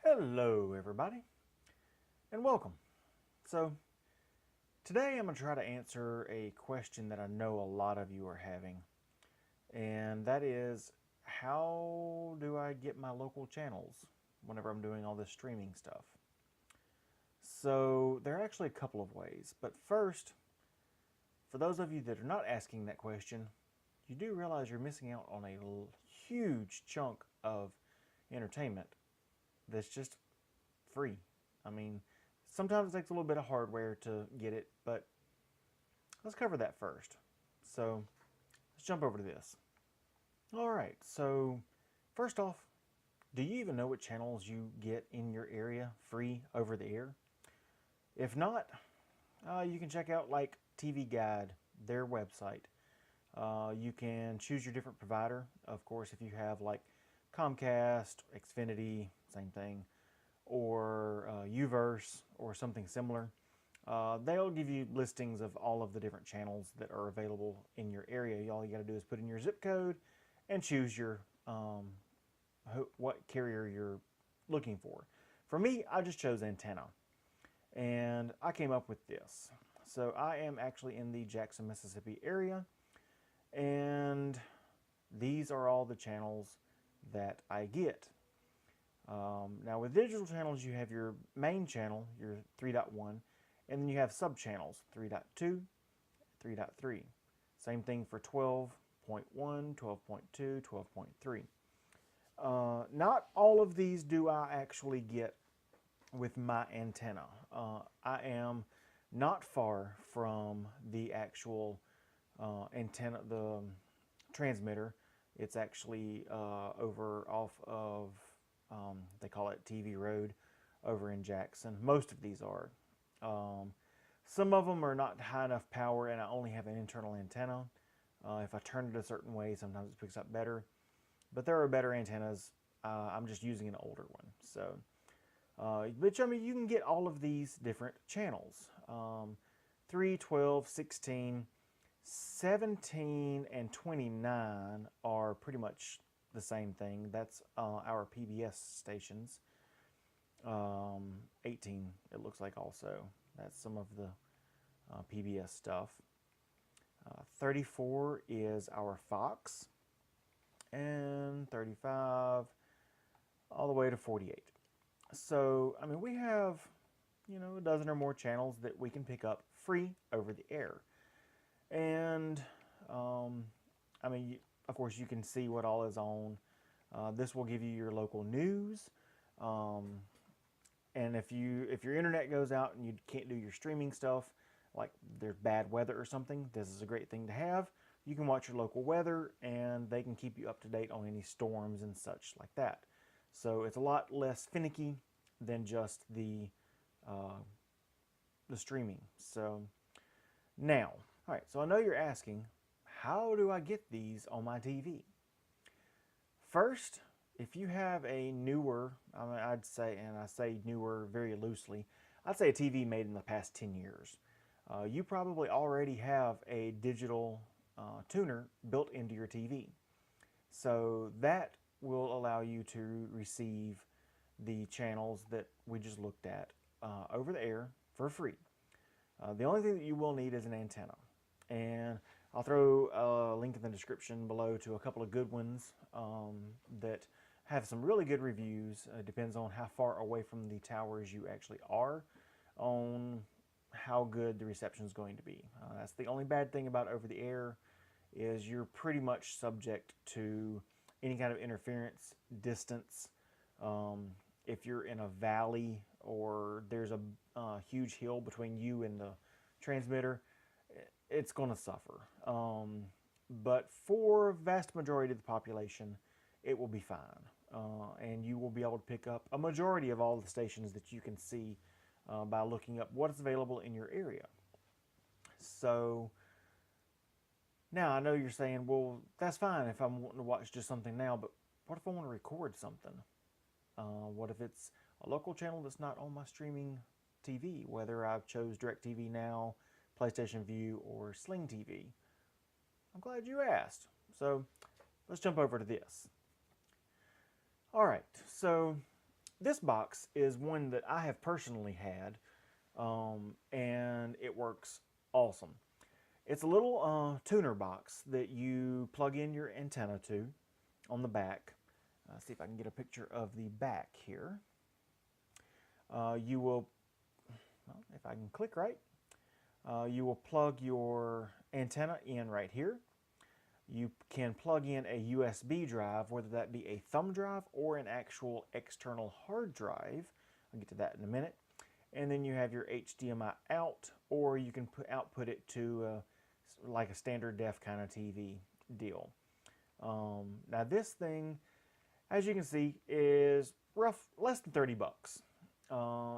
Hello everybody and welcome. So today I'm going to try to answer a question that I know a lot of you are having, and that is, how do I get my local channels whenever I'm doing all this streaming stuff? So there are actually a couple of ways, but first, for those of you that are not asking that question, you do realize you're missing out on a huge chunk of entertainment that's just free. I mean, sometimes it takes a little bit of hardware to get it, but let's cover that first. So let's jump over to this. All right, so first off, do you even know what channels you get in your area free over the air? If not, you can check out like TV Guide, their website. You can choose your different provider. Of course, if you have like Comcast, Xfinity, same thing, or Uverse or something similar, they'll give you listings of all of the different channels that are available in your area. All you got to do is put in your zip code and choose your what carrier you're looking for. For me, I just chose antenna, and I came up with this. So I am actually in the Jackson, Mississippi area, and these are all the channels that I get. Now with digital channels, you have your main channel, your 3.1, and then you have sub-channels, 3.2, 3.3. Same thing for 12.1, 12.2, 12.3. Not all of these do I actually get with my antenna. I am not far from the actual antenna, the transmitter. It's actually over off of, they call it TV Road over in Jackson. Most of these are. Some of them are not high enough power and I only have an internal antenna. If I turn it a certain way, sometimes it picks up better. But there are better antennas. I'm just using an older one. So, but I mean, you can get all of these different channels. 3, 12, 16, 17, and 29 are pretty much the same thing. That's our PBS stations. 18, it looks like also. That's some of the PBS stuff. 34 is our Fox, and 35 all the way to 48. So, I mean, we have, a dozen or more channels that we can pick up free over the air. And, I mean, of course, you can see what all is on. This will give you your local news. And if your internet goes out and you can't do your streaming stuff, like there's bad weather or something, this is a great thing to have. You can watch your local weather and they can keep you up to date on any storms and such like that. So it's a lot less finicky than just the streaming. So now, all right, so I know you're asking, how do I get these on my TV? First, if you have a newer, I mean, I'd say, and I say newer very loosely, I'd say a TV made in the past 10 years. You probably already have a digital tuner built into your TV. So that will allow you to receive the channels that we just looked at over the air for free. The only thing that you will need is an antenna. And I'll throw a link in the description below to a couple of good ones that have some really good reviews. It depends on how far away from the towers you actually are on how good the reception is going to be. That's the only bad thing about over the air, is you're pretty much subject to any kind of interference, distance. If you're in a valley or there's a huge hill between you and the transmitter, it's going to suffer. But for a vast majority of the population, it will be fine. And you will be able to pick up a majority of all the stations that you can see by looking up what is available in your area. So now I know you're saying, well, that's fine if I'm wanting to watch just something now, but what if I want to record something? What if it's a local channel that's not on my streaming TV, whether I've chose DirecTV Now, PlayStation View, or Sling TV? I'm glad you asked. So let's jump over to this. All right, so This box is one that I have personally had, and it works awesome. It's a little tuner box that you plug in your antenna to on the back. See if I can get a picture of the back here. You will, well, if I can click right, you will plug your antenna in right here. You can plug in a USB drive, whether that be a thumb drive or an actual external hard drive. I'll get to that in a minute. And then you have your HDMI out, or you can output it to like a standard def kind of TV deal. Now this thing, as you can see, is less than 30 bucks.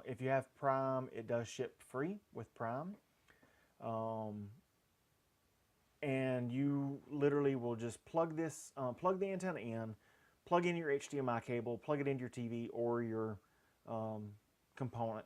If you have Prime, it does ship free with Prime. And you literally will just plug the antenna in, plug in your HDMI cable, plug it into your TV or your composite,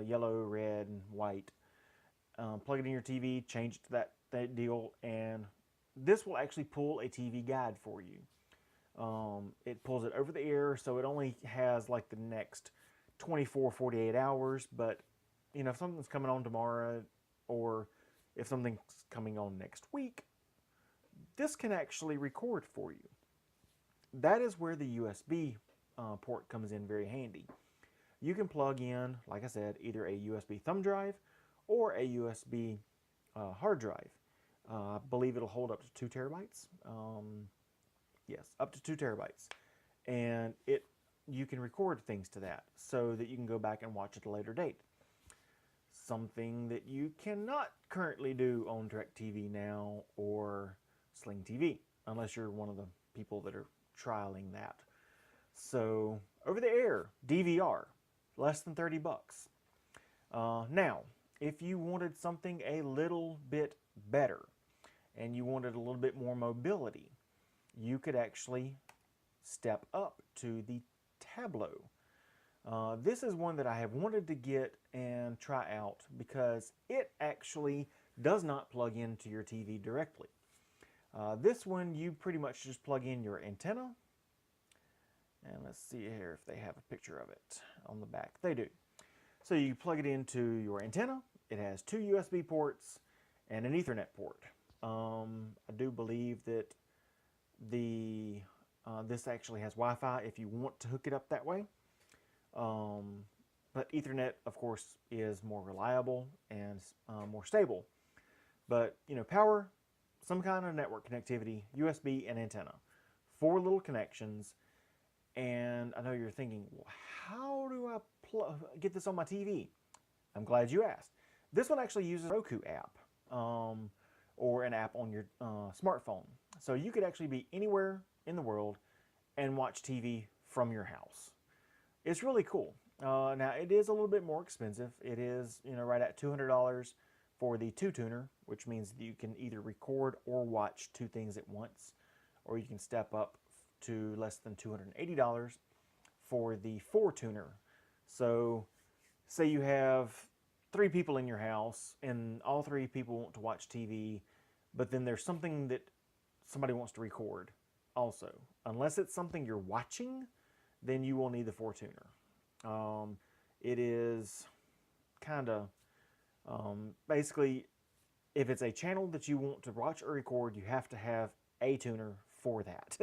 yellow, red, and white. Plug it in your TV, change it to that deal, and this will actually pull a TV guide for you. It pulls it over the air, so it only has like the next 24, 48 hours, but you know, if something's coming on tomorrow, or if something's coming on next week, this can actually record for you. That is where the USB port comes in very handy. You can plug in, like I said, either a USB thumb drive or a USB hard drive. I believe it'll hold up to 2 terabytes. Yes, up to 2 terabytes. And you can record things to that so that you can go back and watch at a later date. Something that you cannot currently do on DirecTV Now or Sling TV, unless you're one of the people that are trialing that. So, over the air, DVR, less than 30 bucks. Now, if you wanted something a little bit better, and you wanted a little bit more mobility, you could actually step up to the Tablo. This is one that I have wanted to get and try out because it actually does not plug into your TV directly. This one, you pretty much just plug in your antenna. And let's see here if they have a picture of it on the back. They do. So you plug it into your antenna. It has 2 USB ports and an Ethernet port. I do believe that this actually has Wi-Fi if you want to hook it up that way. But Ethernet, of course, is more reliable and more stable. But, you know, power, some kind of network connectivity, USB, and antenna. 4 little connections. And I know you're thinking, well, how do I get this on my TV? I'm glad you asked. This one actually uses a Roku app or an app on your smartphone. So you could actually be anywhere in the world and watch TV from your house. It's really cool. Now, it is a little bit more expensive. It is, you know, right at $200 for the 2-tuner, which means that you can either record or watch 2 things at once, or you can step up to less than $280 for the 4-tuner. So, say you have 3 people in your house, and all 3 people want to watch TV, but then there's something that somebody wants to record also. Unless it's something you're watching, then you will need the 4-tuner. It is kind of basically, if it's a channel that you want to watch or record, you have to have a tuner for that.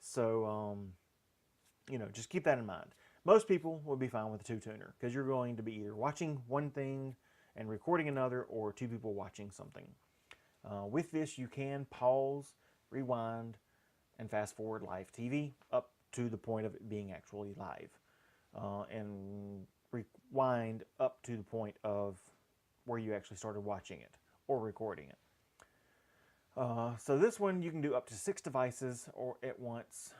So, you know, just keep that in mind. Most people will be fine with a 2-tuner because you're going to be either watching one thing and recording another, or 2 people watching something. With this, you can pause, rewind, and fast forward live TV up to the point of it being actually live, and rewind up to the point of where you actually started watching it or recording it. So this one you can do up to 6 devices or at once.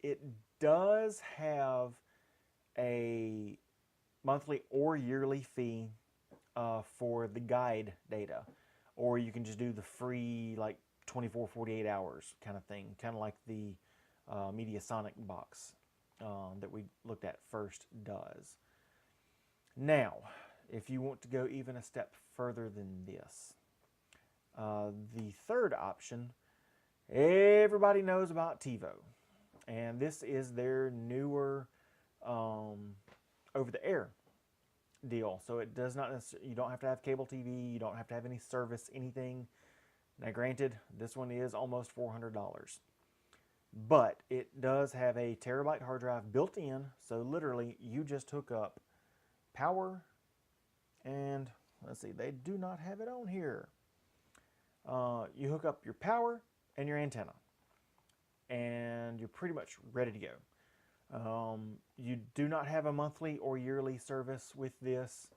It does have a monthly or yearly fee for the guide data, or you can just do the free like 24, 48 hours kind of thing, kind of like the Mediasonic box that we looked at first does. Now, if you want to go even a step further than this, the third option, everybody knows about TiVo. And this is their newer over-the-air deal. So it does not necessarily, you don't have to have cable TV, you don't have to have any service, anything. Now granted, this one is almost $400. But it does have a terabyte hard drive built in, so literally you just hook up power and, let's see, they do not have it on here. You hook up your power and your antenna, and you're pretty much ready to go. You do not have a monthly or yearly service with this.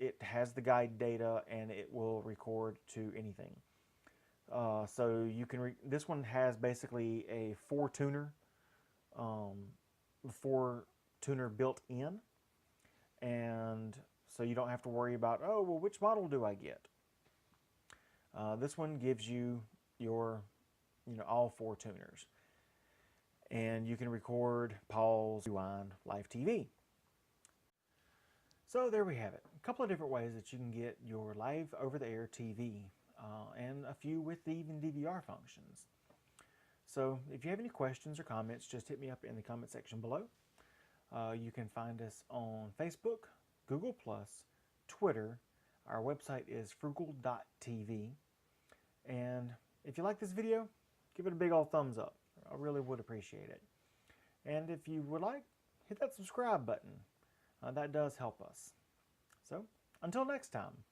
It has the guide data and it will record to anything. So you can this one has basically a four tuner built in, and so you don't have to worry about, oh well, which model do I get. This one gives you your all four tuners, and you can record, pause, rewind, live TV. So there we have it. A couple of different ways that you can get your live over-the-air TV, and a few with even DVR functions. So if you have any questions or comments, just hit me up in the comment section below. You can find us on Facebook, Google+, Twitter. Our website is frugal.tv. And if you like this video, give it a big old thumbs up. I really would appreciate it. And if you would like, hit that subscribe button. That does help us. So, until next time.